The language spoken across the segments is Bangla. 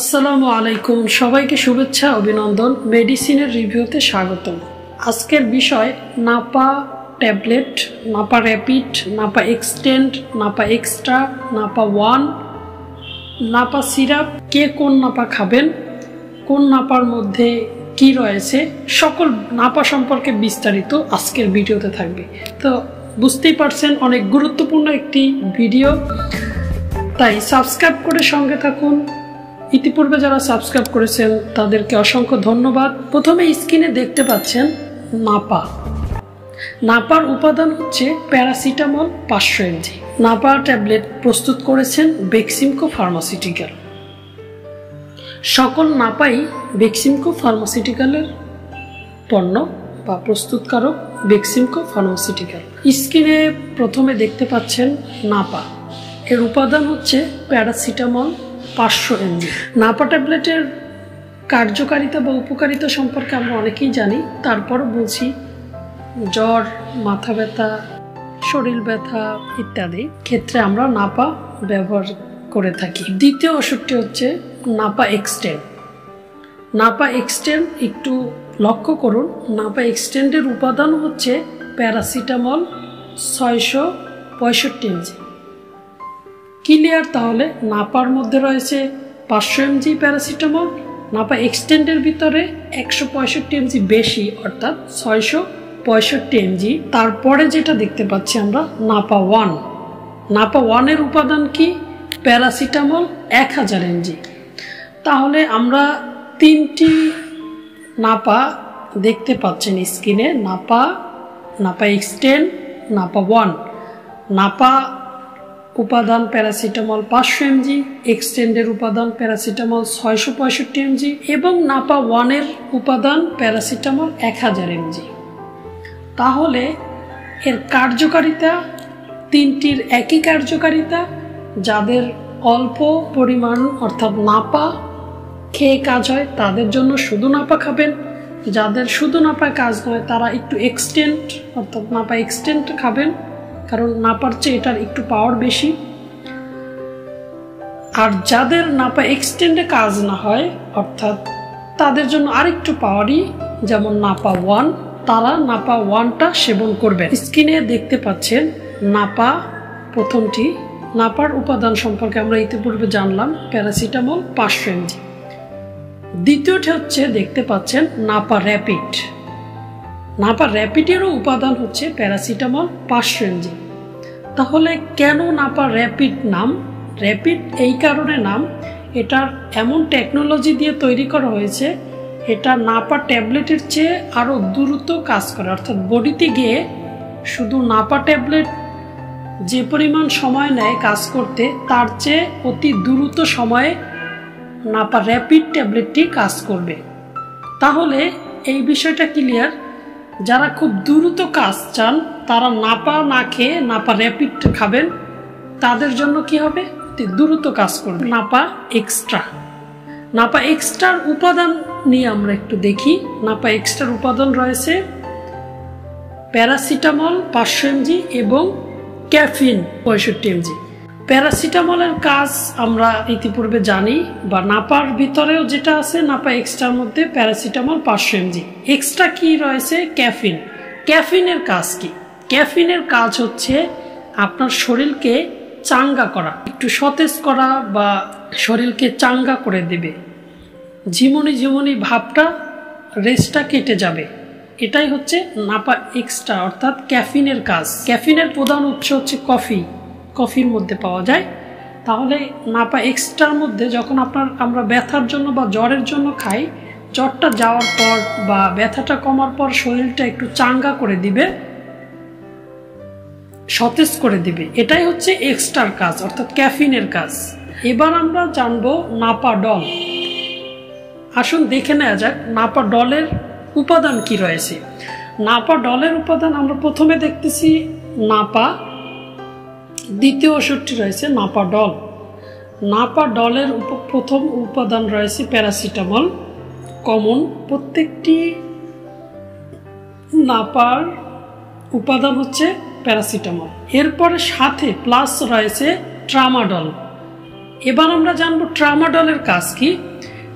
আসসালামু আলাইকুম, সবাইকে শুভেচ্ছা অভিনন্দন। মেডিসিনের রিভিউতে স্বাগতম। আজকের বিষয় Napa tablet, Napa rapid, Napa extend, Napa extra, Napa one, Napa syrup. কে কোন নাপা খাবেন, কোন নাপার মধ্যে কি রয়েছে, সকল নাপা সম্পর্কে বিস্তারিত আজকের ভিডিওতে থাকবে। তো বুঝতেই পারছেন অনেক গুরুত্বপূর্ণ একটি ভিডিও, তাই সাবস্ক্রাইব করে সঙ্গে থাকুন। ইতিপূর্বে যারা সাবস্ক্রাইব করেছেন তাদেরকে অসংখ্য ধন্যবাদ। প্রথমে স্ক্রিনে দেখতে পাচ্ছেন নাপা। নাপার উপাদান হচ্ছে প্যারাসিটামল 500 mg। নাপা ট্যাবলেট প্রস্তুত করেছেন বেক্সিমকো ফার্মাসিউটিক্যাল। সকল নাপাই বেক্সিমকো ফার্মাসিউটিক্যালের পণ্য বা প্রস্তুতকারক বেক্সিমকো ফার্মাসিউটিক্যাল। স্ক্রিনে প্রথমে দেখতে পাচ্ছেন নাপা, এর উপাদান হচ্ছে প্যারাসিটামল 500 mg। নাপা ট্যাবলেটের কার্যকারিতা বা উপকারিতা সম্পর্কে আমরা অনেকেই জানি, তারপরও বলছি। জ্বর, মাথা ব্যথা, শরীর ব্যথা ইত্যাদি ক্ষেত্রে আমরা নাপা ব্যবহার করে থাকি। দ্বিতীয় ওষুধটি হচ্ছে নাপা এক্সটেন্ড। নাপা এক্সটেন্ড একটু লক্ষ্য করুন, নাপা এক্সটেন্ডের উপাদান হচ্ছে প্যারাসিটামল 665 mg। ক্লিয়ার? তাহলে নাপার মধ্যে রয়েছে 500 mg প্যারাসিটামল, নাপা এক্সটেন্ডের ভিতরে 165 mg বেশি, অর্থাৎ 665 mg। তারপরে যেটা দেখতে পাচ্ছি আমরা নাপা ওয়ান। নাপা ওয়ানের উপাদান কি? Paracetamol 1000 mg। তাহলে আমরা তিনটি নাপা দেখতে পাচ্ছেন স্ক্রিনে, নাপা, নাপা এক্সটেন্ড, নাপা ওয়ান। নাপা উপাদান প্যারাসিটামল 500 mg, এক্সটেন্ডের উপাদান প্যারাসিটামল 665 mg এবং নাপা ওয়ানের উপাদান প্যারাসিটামল 1000 mg। তাহলে এর কার্যকারিতা তিনটির একই কার্যকারিতা। যাদের অল্প পরিমাণ অর্থাৎ নাপা খেয়ে কাজ হয় তাদের জন্য শুধু নাপা খাবেন, যাদের শুধু নাপায় কাজ নয় তারা একটু এক্সটেন্ড অর্থাৎ নাপা এক্সটেন্ড খাবেন, কারণ নাপার চেয়ে এটার একটু পাওয়ার বেশি। আর যাদের নাপা এক্সটেন্ডে কাজ না হয় অর্থাৎ তাদের জন্য আরেকটু পাওয়ারই, যেমন নাপা ওয়ান, তারা নাপা ওয়ানটা সেবন করবেন। স্ক্রিনে দেখতে পাচ্ছেন নাপা। প্রথমটি নাপার উপাদান সম্পর্কে আমরা ইতিপূর্বে জানলাম, প্যারাসিটামল 500 mg। দ্বিতীয়টি হচ্ছে দেখতে পাচ্ছেন নাপা র্যাপিড। নাপা র্যাপিডেরও উপাদান হচ্ছে প্যারাসিটামল 500 mg। তাহলে কেন নাপা র্যাপিড নাম? র্যাপিড এই কারণে নাম, এটার এমন টেকনোলজি দিয়ে তৈরি করা হয়েছে, এটা নাপা ট্যাবলেটের চেয়ে আরও দ্রুত কাজ করে। অর্থাৎ বডিতে গিয়ে শুধু নাপা ট্যাবলেট যে পরিমাণ সময় নেয় কাজ করতে, তার চেয়ে অতি দ্রুত সময়ে নাপা র্যাপিড ট্যাবলেটটি কাজ করবে। তাহলে এই বিষয়টা ক্লিয়ার। যারা খুব দ্রুত কাজ চান তারা নাপা না খেয়ে নাপা র্যাপিড খাবেন, তাদের জন্য কি হবে? দ্রুত কাজ করবে। নাপা এক্সট্রা। নাপা এক্সট্রার উপাদান নিয়ে আমরা একটু দেখি। নাপা এক্সট্রার উপাদান রয়েছে প্যারাসিটামল 500 mg এবং ক্যাফিন 65 mg। প্যারাসিটামলের কাজ আমরা ইতিপূর্বে জানি, বা নাপার ভিতরেও যেটা আছে নাপা এক্সট্রার মধ্যে প্যারাসিটামল 500 mg। এক্সট্রা কি রয়েছে? ক্যাফিন। ক্যাফিনের কাজ কি? ক্যাফিনের কাজ হচ্ছে আপনার শরীরকে চাঙ্গা করা, একটু সতেজ করা বা শরীরকে চাঙ্গা করে দেবে। ঝিমুনি ঝিমুনি ভাবটা, রেস্টটা কেটে যাবে। এটাই হচ্ছে নাপা এক্সট্রা অর্থাৎ ক্যাফিনের কাজ। ক্যাফিনের প্রধান উৎস হচ্ছে কফি, কফির মধ্যে পাওয়া যায়। তাহলে নাপা এক্সট্রার মধ্যে যখন আমরা ব্যথার জন্য বা জ্বরের জন্য খাই, জ্বরটা যাওয়ার পর বা ব্যথাটা কমার পর শরীরটা একটু চাঙ্গা করে দিবে, সতেজ করে দিবে। এটাই হচ্ছে এক্সট্রার কাজ অর্থাৎ ক্যাফিনের কাজ। এবার আমরা জানবো নাপা ডল। আসুন দেখে নেওয়া যাক নাপা ডলের উপাদান কি রয়েছে। নাপা ডলের উপাদান আমরা প্রথমে দেখতেছি নাপা, দ্বিতীয় ওষুধটি রয়েছে নাপা ডল। নাপা ডলের প্রথম উপাদান রয়েছে প্যারাসিটামল কমন। প্রত্যেকটি নাপার উপাদান হচ্ছে প্যারাসিটামল। এরপরে সাথে প্লাস রয়েছে ট্রামাডল। এবার আমরা জানবো ট্রামাডলের কাজ কি।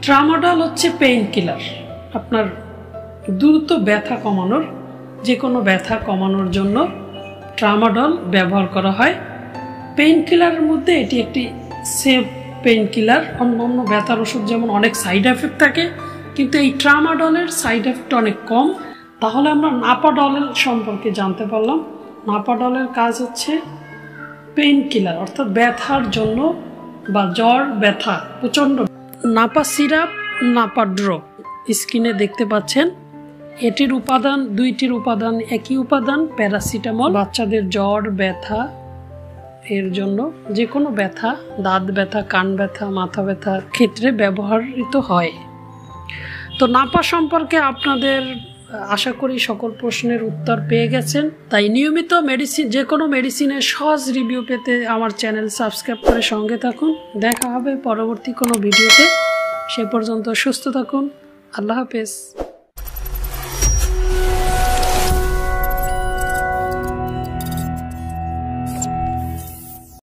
ট্রামাডল হচ্ছে পেইন কিলার। আপনার দ্রুত ব্যথা কমানোর, যে কোনো ব্যথা কমানোর জন্য ট্রামাডল ব্যবহার করা হয়। পেইন কিলারের মধ্যে এটি একটি সেফ পেইন কিলার। অন্য ব্যথার ওষুধ যেমন অনেক সাইড এফেক্ট থাকে, কিন্তু এই ট্রামাডলের সাইড এফেক্ট অনেক কম। তাহলে আমরা নাপাডলের সম্পর্কে জানতে পারলাম। নাপাডলের কাজ হচ্ছে পেইন কিলার, অর্থাৎ ব্যথার জন্য বা জ্বর ব্যথা প্রচণ্ড। নাপা সিরাপ, নাপা ড্রপ স্ক্রিনে দেখতে পাচ্ছেন। এটির উপাদান, দুইটির উপাদান একই উপাদান, প্যারাসিটামল। বাচ্চাদের জ্বর ব্যথা এর জন্য, যে কোনো ব্যথা, দাঁত ব্যথা, কান ব্যথা, মাথা ব্যথার ক্ষেত্রে ব্যবহৃত হয়। তো নাপা সম্পর্কে আপনাদের আশা করি সকল প্রশ্নের উত্তর পেয়ে গেছেন। তাই নিয়মিত মেডিসিন, যে কোনো মেডিসিনের সহজ রিভিউ পেতে আমার চ্যানেল সাবস্ক্রাইব করে সঙ্গে থাকুন। দেখা হবে পরবর্তী কোনো ভিডিওতে। সে পর্যন্ত সুস্থ থাকুন। আল্লাহ হাফেজ।